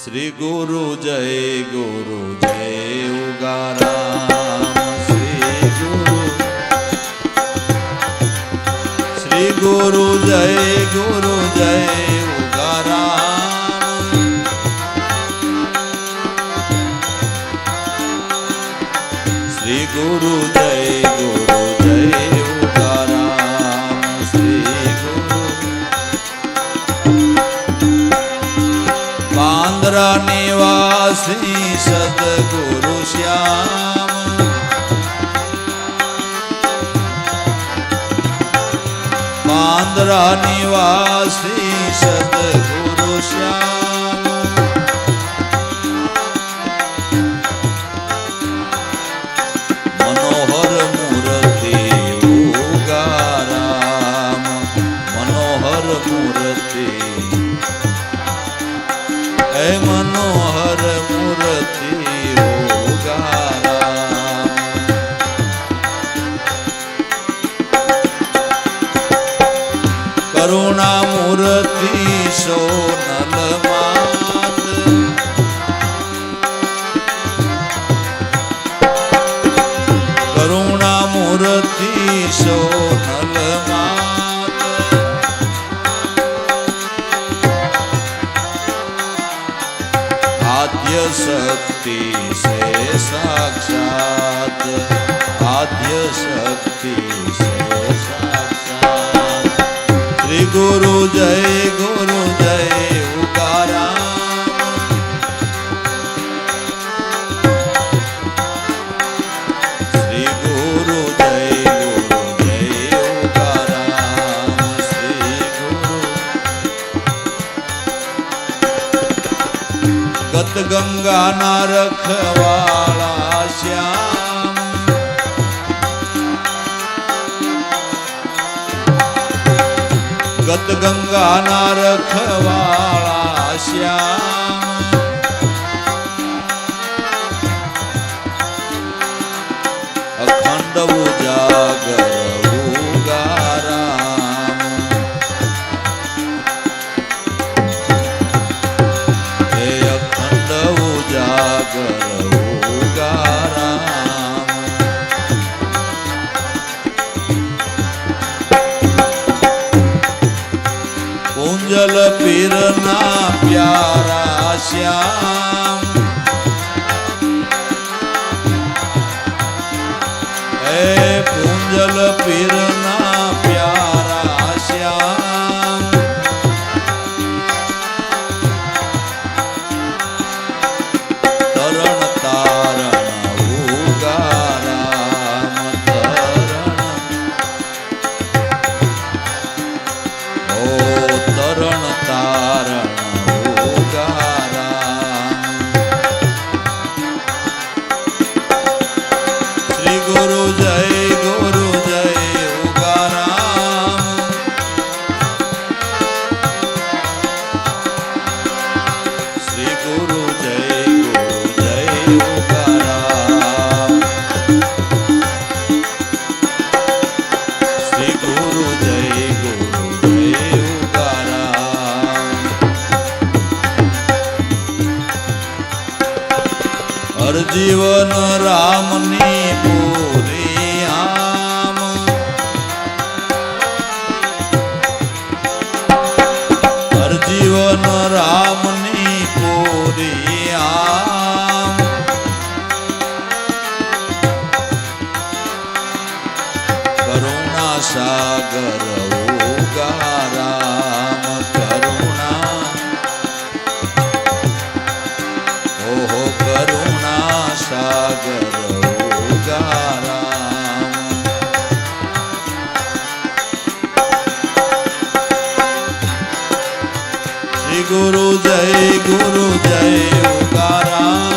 શ્રી ગુરુ જય ઉગારામ શ્રી ગુરુ જય ઉગારામ શ્રી ગુરુ જય ઉગારામ શ્રી ગુરુ બાંદ્રા નિવાસી સદગુરુ શ્યામ બાંદ્રા નિવાસી સદગુરુ શ્યામ મનોહર મૂર્તિ ઉગારામ મનોહર મૂર્તિ હે મનોહર મૂર્તિ ઉગારામ કરુણા મૂર્તિ સોનલ માત કરુણા મૂર્તિ સોનલ માત આદ્ય શક્તિ સે સાક્ષાત આદ્ય શક્તિ સે સાક્ષાત શ્રી ગુરુ જય ઉગારામ શ્રી ગુરુ જય ઉગારામ શ્રી ગુરુ ગત ગંગાના રખવાળા શ્યામ ગત ગંગાના રખવાળા શ્યામ અખંડ ઉજાગર ઉગારામ હે અખંડ ઉજાગર ઉગારામ પૂંજલ પીરના પ્યારા શ્યામ હે પૂંજલ પીરના પ્યારા શ્યામ તરણ તારણ ઉગારામ તરણ તારણ ઉગારામ શ્રી ગુરુ જય ઉગારામ શ્રી ગુરુ જય ઉગારામ શ્રી ગુરુ જય હર જીવન રામની પૂરી આમ હર જીવન રામની પૂરી આમ કરુણા સાગર ઉગારામ કરુણા ઓહો કરુણા સાગર ઉગારામ શ્રી ગુરુ જય ઉગારામ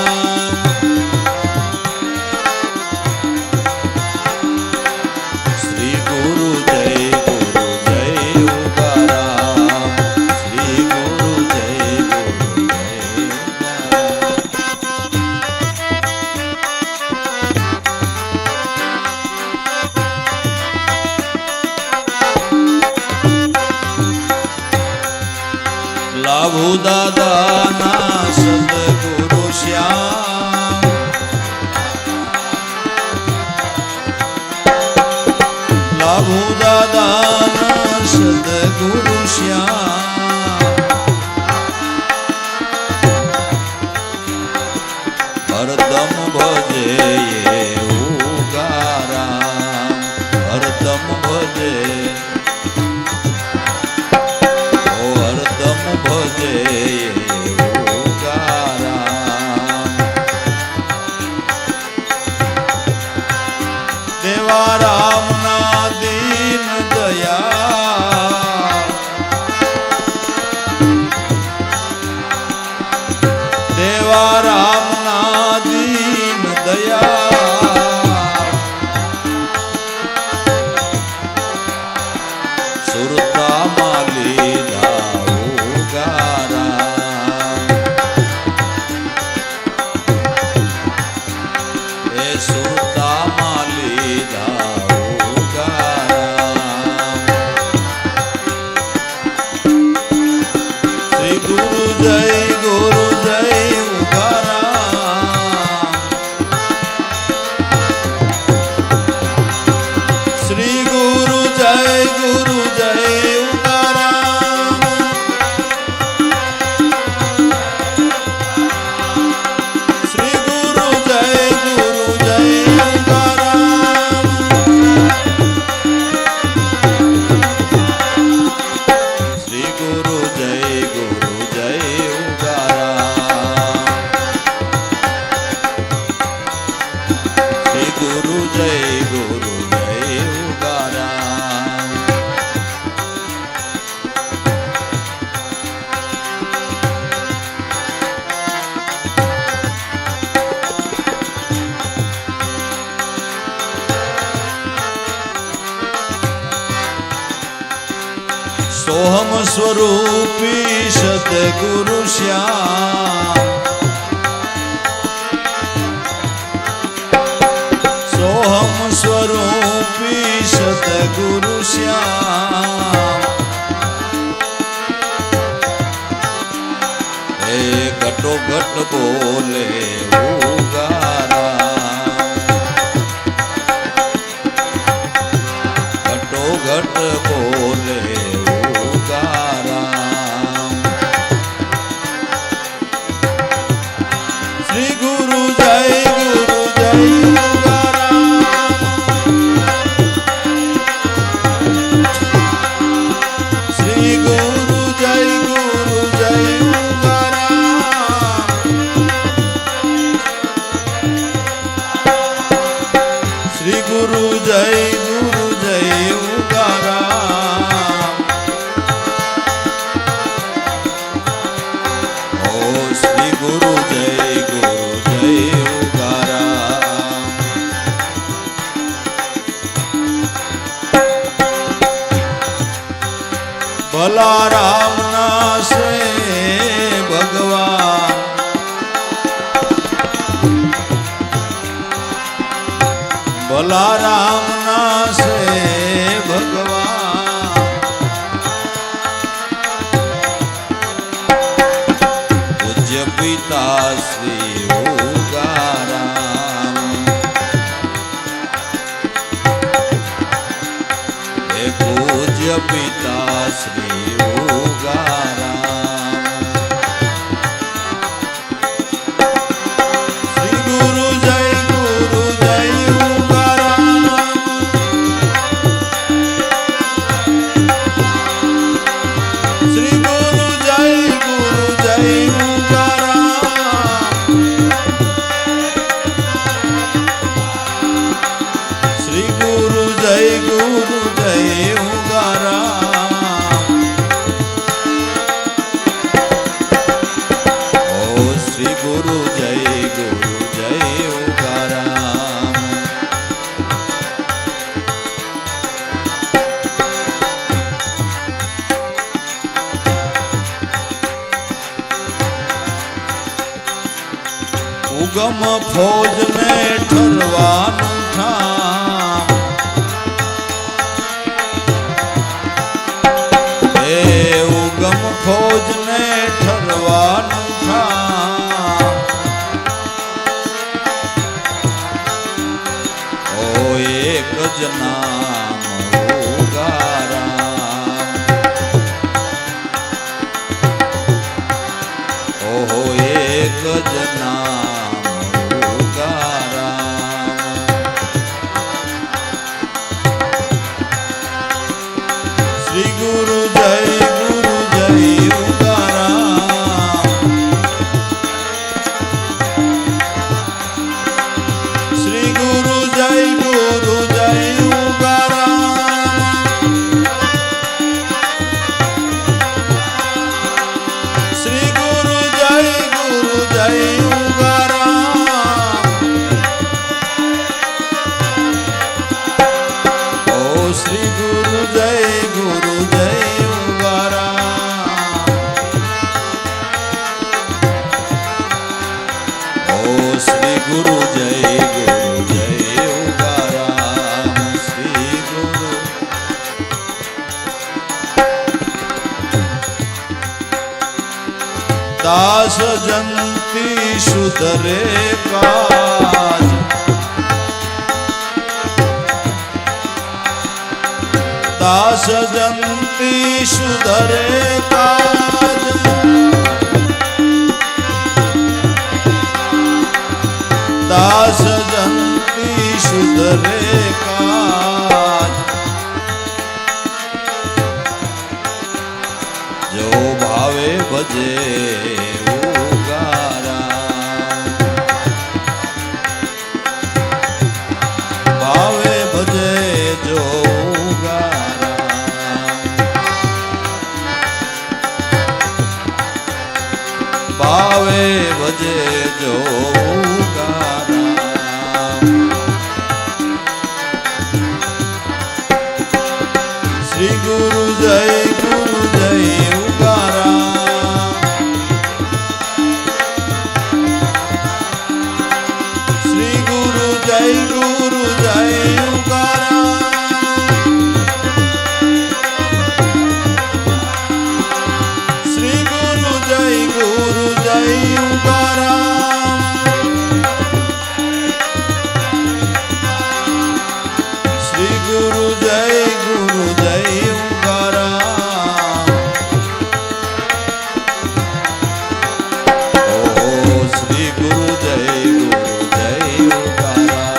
શ્રી ગુરુ જય ઉગારામ શ્રી ગુરુ જય લાભુ દાદાના સદગુરુ શ્યામ લાભુ દાદાના સદગુરુ શ્યામ હરદમ ભજે ઉગારામ હરદમ ભજે ભજે ઉગારામ દેવા રામના દીન દયા દેવા રામના દીન દયા સુરતામાં લીધા સુરતામાં લીધા ઉગારામ શ્રી ગુરુ જય ઉગારામ શ્રી ગુરુ જય ઉગારામ શ્રી ગુરુ જય सोहम स्वरूपी सतगुरु श्याम सोहम स्वरूपी सतगुरु श्याम हे घटो घट बोले उगाराम घटो घट बोले श्री गुरु जय उगाराम श्री गुरु जय उगाराम श्री गुरु जय उगाराम ओ श्री गुरु जय उगाराम भला राम ना से भगवान भला राम ना से भगवान पूज्य पिता श्री उगाराम हे पूज्य पिता श्री उगाराम श्री गुरु जय उगाराम श्री गुरु जय उगाराम श्री गुरु जय उगाराम ओ श्री गुरु जय उगाराम ઉગમ ફોજ ને ઠરવાનું ઠામ હે ઉગમ ફોજ ને દાસ જંતી સુધરે કાજ દાસ જંતી સુધરે કાજ દાસ જંતી સુધરે કાજ જો ભાવે ભજે ઉગારા ભાવે ભજે જો ભાવે ભજે જો શ્રી ગુરુ જય ઉગારા શ્રી ગુરુ જય ઉગારા શ્રી ગુરુ જય શ્રી ગુરુ જય ઉગારા ઓ શ્રી ગુરુ જય ઉગારા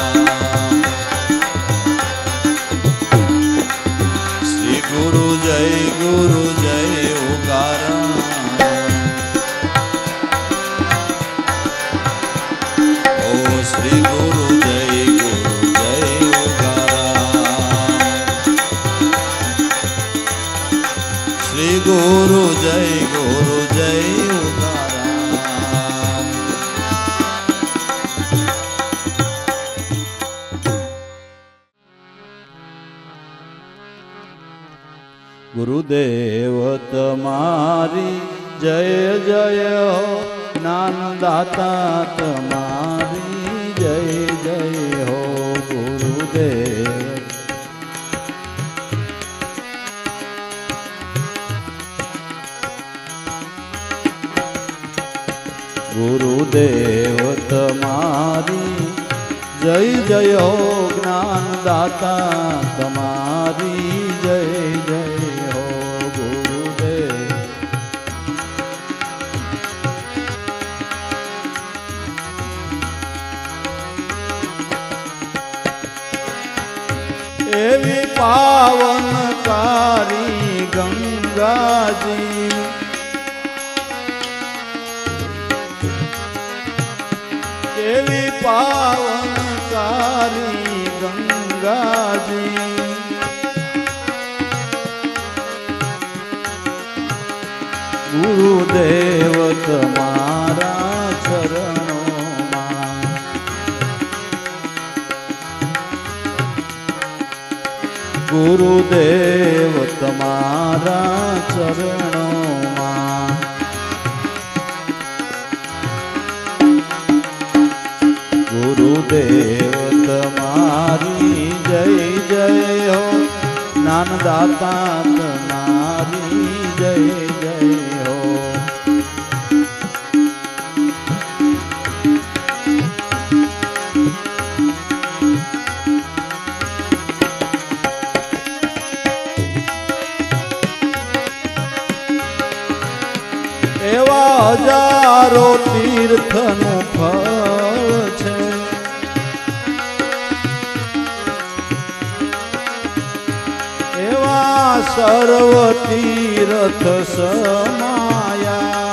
શ્રી ગુરુ જય ઉગારા ઓ શ્રી ગુરુ જય શ્રી ગુરુ જય ઉગારા ગુરુદેવ તમારી જય જય હો જ્ઞાનદાતા તમારી જય જય હો ગુરુદેવ ગુરુદેવ તમારી જય જય હો જ્ઞાનદાતા તમારી જય જય હો ગુરુદેવ એવી પાવનકારી ગંગાજી એવી પાવનકારી ગંગાજી ગુરુદેવ તમારા ચરણોમાં ગુરુદેવ તમારા ચરણોમાં ગુરુદેવ તમારી જય જય હો જ્ઞાનદાતા તમારી જય જય હો એવા હજારો તીર્થનું ફળ છે એવા સર્વ તીર્થ સમાયા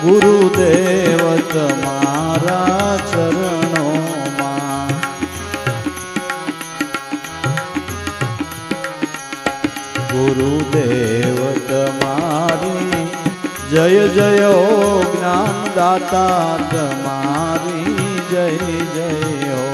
ગુરુદેવ તમારા ચરણોમાં ગુરુદેવ તમારી જય જય હો જ્ઞાનદાતા તમારી જય જય હો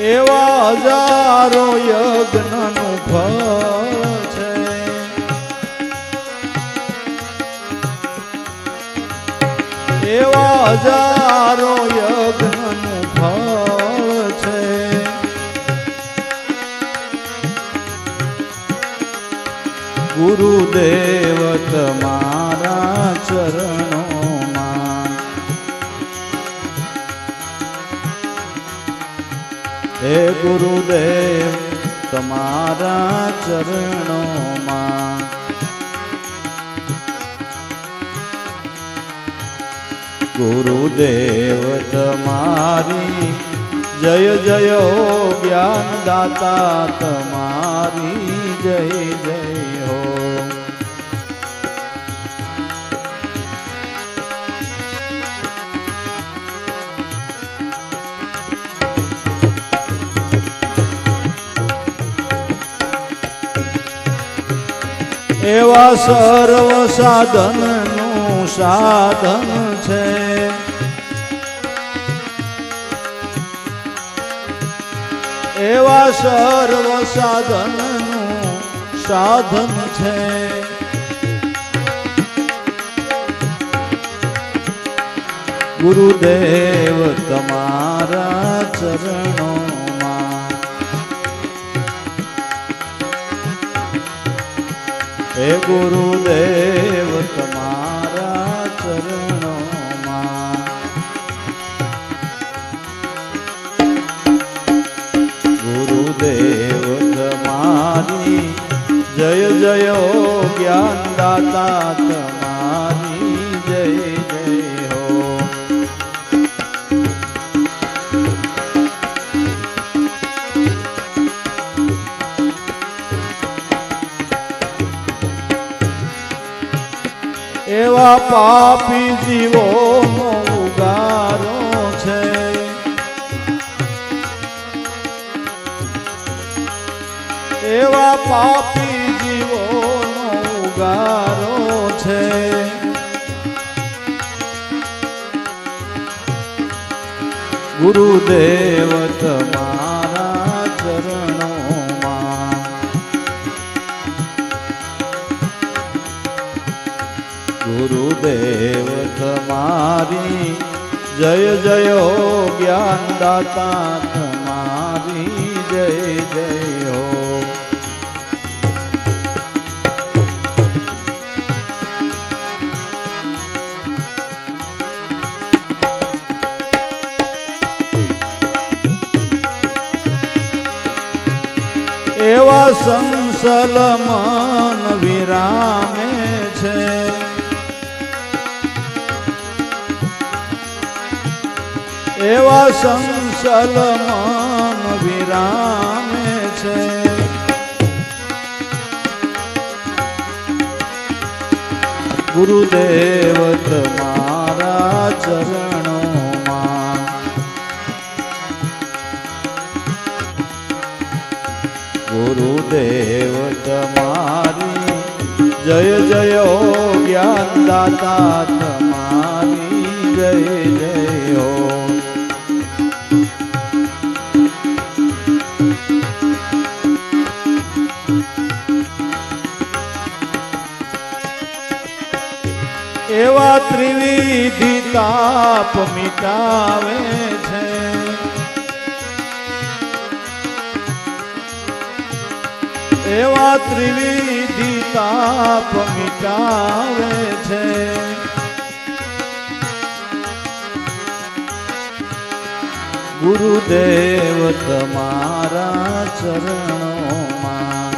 એવા હજારો યજ્ઞનું ફળ છે હજારો યજ્ઞનું ફળ છે. ગુરુદેવ તમારા ચરણોમાં, હે ગુરુદેવ તમારા ચરણોમાં, ગુરુદેવ તમારી જય જય હો, જ્ઞાનદાતા તમારી જય જય હો. એવા સર્વ સાધનનું સાધન છે, એવા સર્વ સાધનનું સાધન છે. ગુરુદેવ તમારા ચરણોમાં, હે ગુરુદેવ તમારા ચરણોમાં, ગુરુદેવ તમારી જય જય હો, જ્ઞાનદાતા તમારી જય જય હો. એવા પાપી જીવોનો ઉગારો છે, એવા પાપી જીવોનો ઉગારો છે. ગુરુદેવ તમારા ચરણોમાં, ગુરુદેવ તમારી જય જય હો, જ્ઞાનદાતા તમારી જય જય હો. એવા સંસલ મન વિરામે છે, એવા સંસલ મન વિરામે છે. ગુરુદેવ તમારા ચરણોમાં, ગુરુદેવ તમારી જય જય હો, જ્ઞાનદાતા તમારી જય જય હો. એવા ત્રિવિધિ તાપ મિટાવે છે, એવા ત્રિવિધિ તાપ મિટાવે છે. ગુરુદેવ તમારા ચરણોમાં,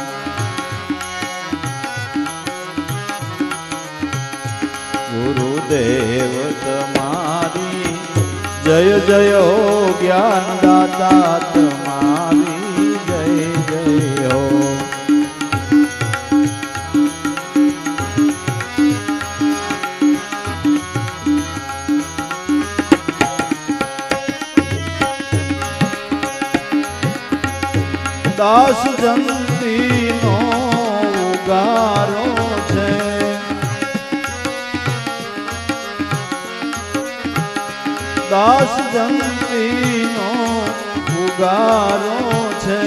ગુરુદેવ તમારી જય જય હો, જ્ઞાનદાતા તમારી જય જય હો. દાસ જંતીનો ઉગારો છે, દાસ જંતીનો ઉગારો છે.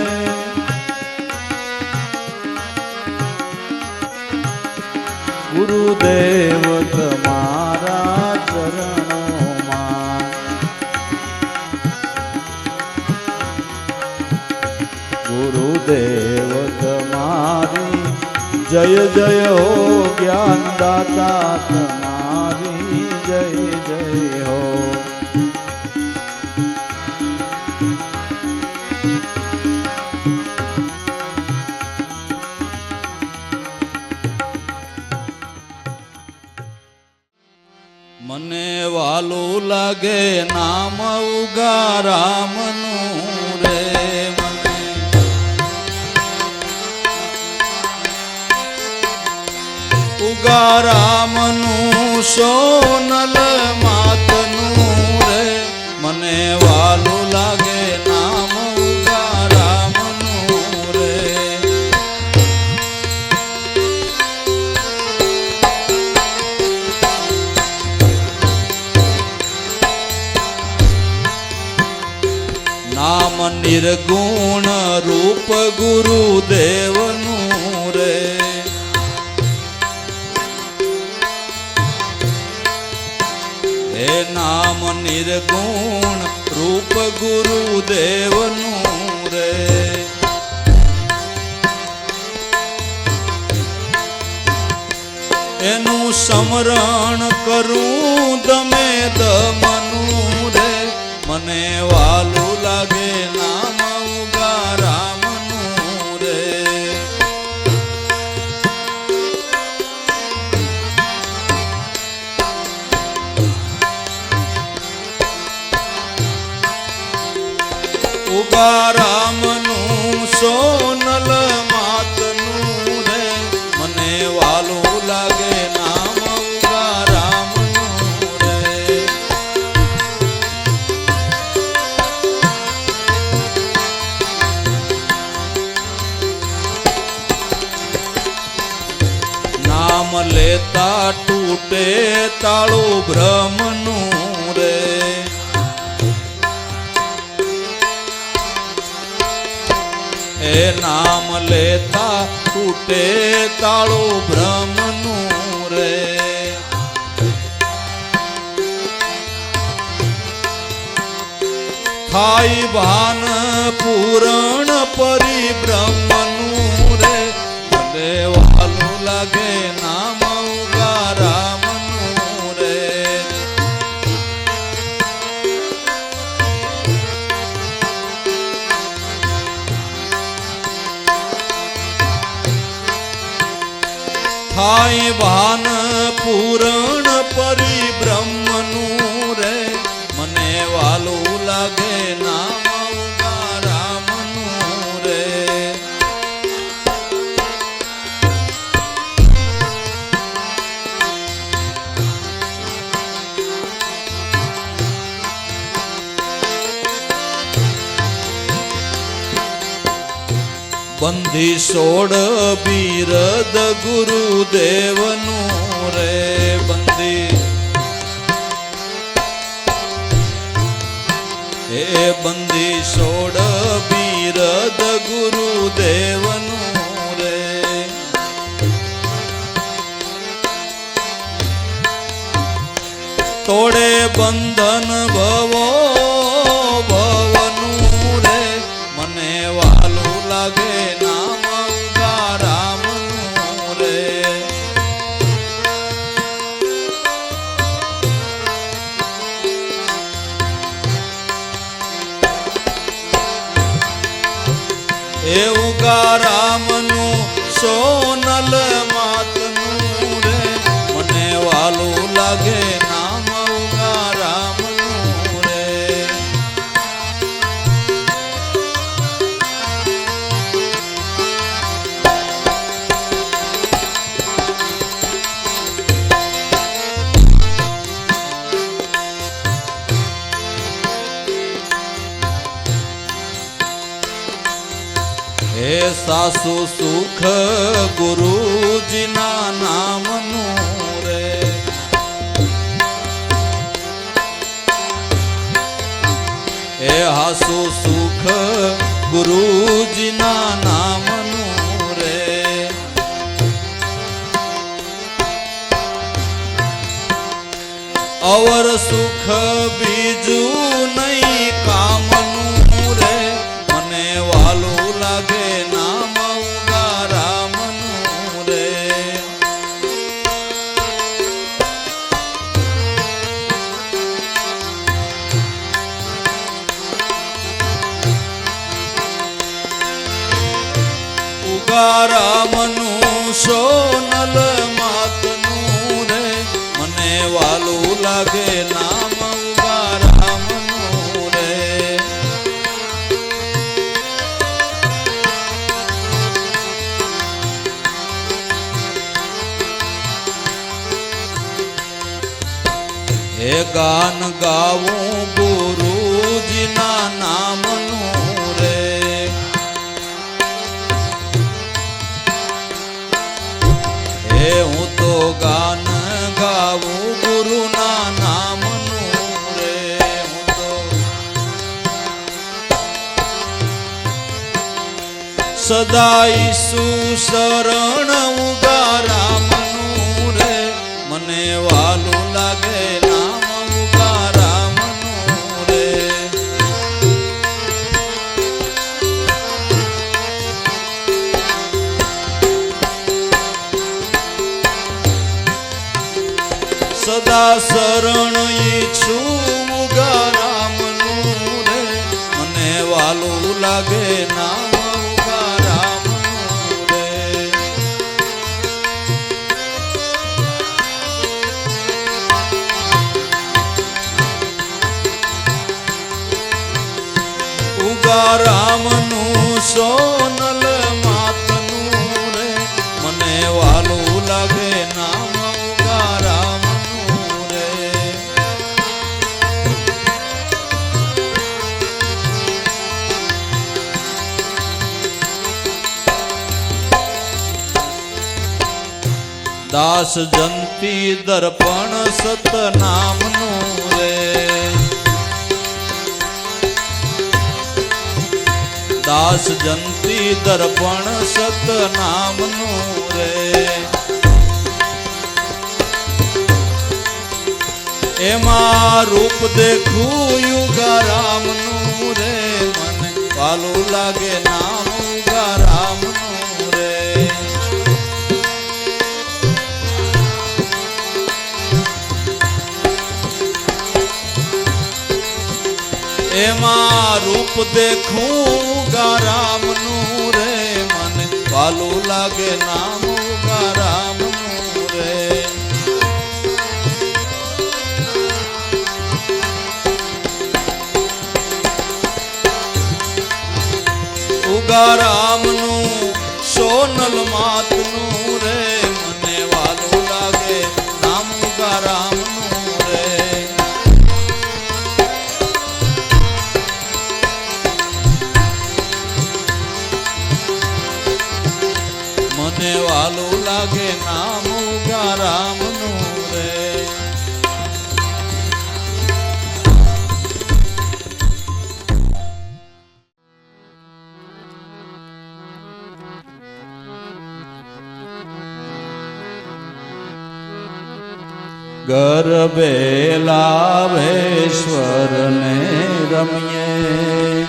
ગુરુદેવ તમારા ચરણોમાં, જય જય હો જ્ઞાન દાતા તમારી જય જય હો. મને વાલું લાગે નામ ઉગા રામનું રે, મને ઉગા રામનું સોનલ માતનું રે, મને વાલું લાગે નામ ઉગા રામનું રે. નામ નિર્ગુણ રૂપ ગુરુદેવનું રે, હે નામ નિર્ગુણ રૂપ ગુરુદેવનું રે. એનું સ્મરણ કરું દમે દમનું રે, મને વાલું લાગે નામ ઉગા રામનું રે. ઉગા રામનું સોનલ માતનું રે, મને વાલું લાગે નામ ઉગા રામનું રે. નામ લેતા તૂટે તાળું ભ્રમનું રે, એ નામ લેતા તૂટે તાળું ભ્રમનું રે. થાય ભાન પૂરણ પરિબ્રહ્મનું રે, મને વાલું લાગે નામ ઉગા રામનું રે. થાય ભાન પૂરણ પરિબ્રહ્મનું રે, મને વાલું લાગે નામ ઉગા રામનું રે. બંધી સોડ બિરદ ગુરુદેવનું રે, બંધી હે બંધી સોડ બિરદ ગુરુદેવનું રે. તોડે બંધન ભવો ભવનું રે, મને વાલું લાગે નામ ઉગા રામનું રે. એ ઉગા રામનું સોનલ માતનું રે, મને વાલું લાગે નામ ઉગા રામનું રે. હે સાસુ સુખ ગુરુજીના નામનું રે, હે હાસુ સુખ ગુરુજીના નામનું રે. અવર સુખ બીજું નહીં કામનું રે, મને વાલું લાગે નામ ઉગા રામનું રે. સોનલ માતનું રે મને વાલું લાગે નામ ઉગા રામનું રે એ ગાન ગાવું ગુરુજીના નામનું રે હે હું તો ગાન ગાવું ગુરુના નામનું રે હું તો સદા ઈસુ શરણ ઉગા રામનું રે મને વાલું લાગે નામ ઉગા રામનું રે સદા શરણ ઈચ્છું ઉગા રામનું રે મને વાલું લાગે નામ ઉગા રામનું રે ઉગા રામનું સોનલ માતનું રે મને વાલું લાગે નામ ઉગા રામનું રે દાસ જંતી દર્પણ સતનામનું રે દાસ જંતી દર્પણ સતનામનું રે એમાં રૂપ દેખું યુગા રામનું રે મને વાલું લાગે નામ ઉગા રામનું રે એમાં રૂપ દેખું ઉગા રામનું રે મને વાલું લાગે નામ ઉગા રામનું રે ઉગા રામનું સોનલ માતનું રે મને વાલું લાગે નામ ઉગા રામનું રે મને વાલું લાગે નામ ઉગા રામનું રે ગરબે લાભેશ્વરને રમીએ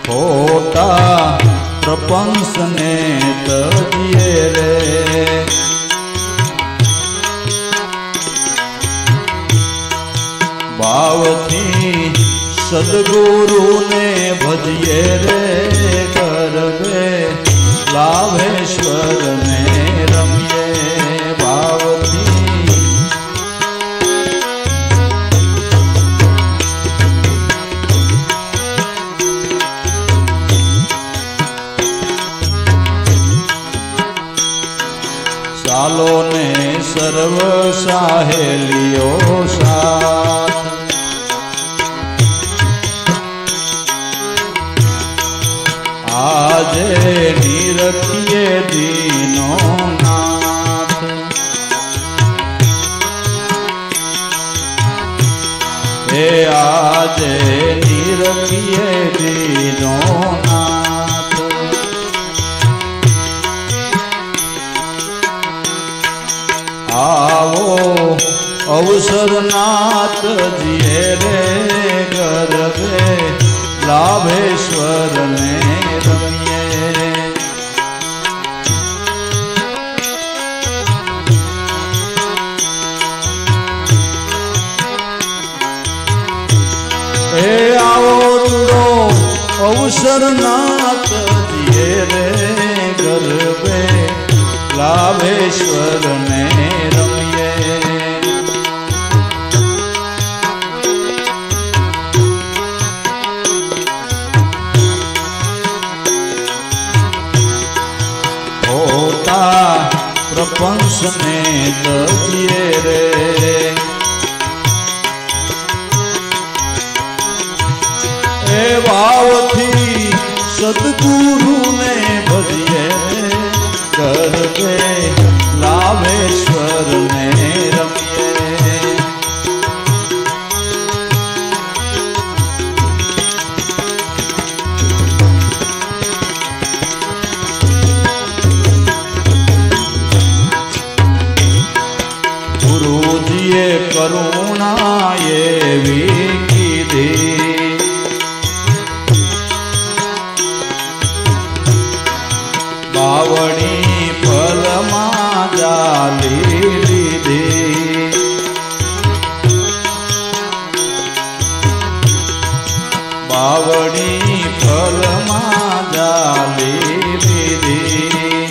ખોટા પ્રપંચને તજીએ રે ભાવથી સદગુરુને ભજીએ રે ગરબે લાભેશ્વરને રમીએ ભાવથી ચાલો ને સર્વ સાહેલીઓ સાથ આજે નિરખીએ દીનો નાથ હે આજે નિરખીએ દીનો નાથ આવો અવસર નાથજીએ રે ગરબે લાભેશ્વરને રમીએ એ આવો રૂડો અવસર અંબરનાથ જીએ રે ગરબે લાભેશ્વર ને રમીએ. હોતા પ્રપંચ ને તજીએ રે એ ભાવથી સદગુરુ ને ભજીએ ગરબે લાભેશ્વર ને રમીએ. ગુરુજીએ કરુણા એવી કીધી બાવડી ફલમાં જાલી લીધી. બાવડી ફલમાં જાલી લીધી.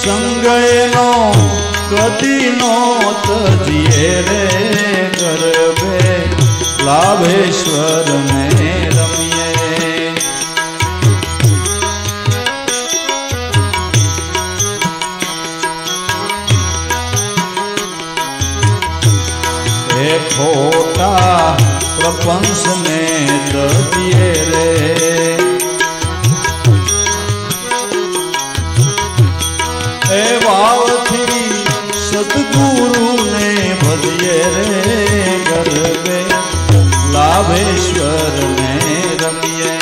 સંગયનો કદી નો તજીએ રે ગરબે લાભેશ્વર ને રમીએ. એ ખોટા પ્રપંચ ને તજીએ રે એ ભાવથી સદગુરુ ને ભજીએ રે ગરબે લાભેશ્વર ને રમીએ.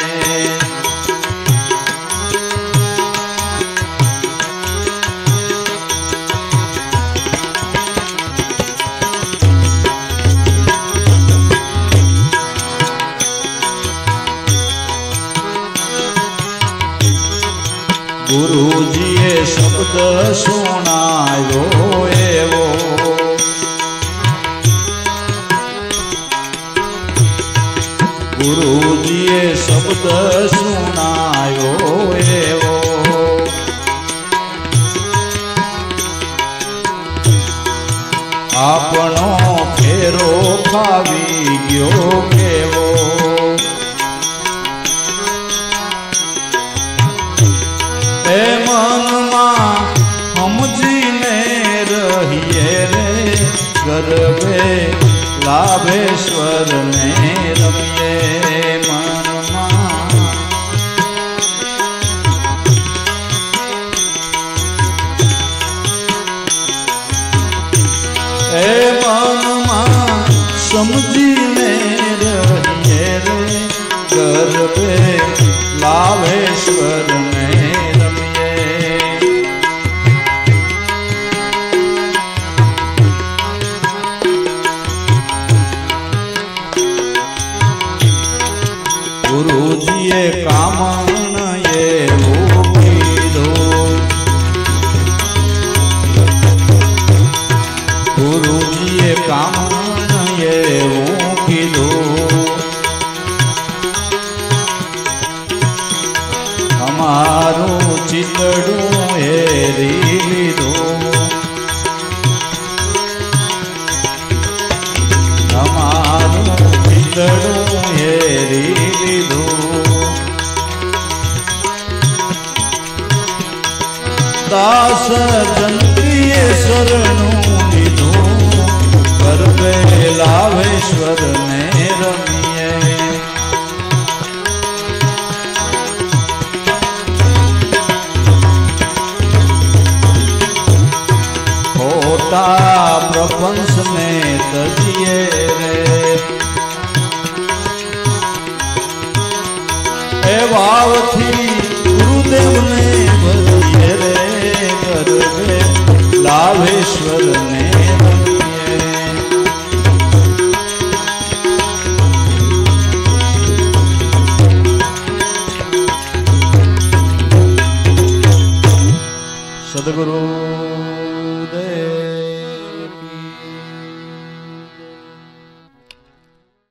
ગુરુજીએ શબ્દ સુણાયો એવો ગુરુજીએ શબ્દ સુણાયો એવો આપણો ફેરો ફાવી ગયો કેવો. એ મનમાં સમજીને રહીએ રે ગરબે લાભેશ્વર ને રમીએ. મનમાં એ મનમાં સમજીને રહીએ રે ગરબે લાભેશ્વર ને રમીએ. ગુરુજીએ કામણ એવું કીધું ગુરુજીએ કામણ એવું કીધું અમારું ચિતડું હેરી લીધું. અમારું ચિતડું હેરી લીધું. દાસ જંતીએ શરણું લીધું ગરબે લાભેશ્વર ને રમીએ. ખોટા પ્રપંચ ને તજીએ રે એ ભાવથી ગુરુદેવ ને ભજીએ રે ગરબે લાભેશ્વર ને રમીએ. સદગુરુ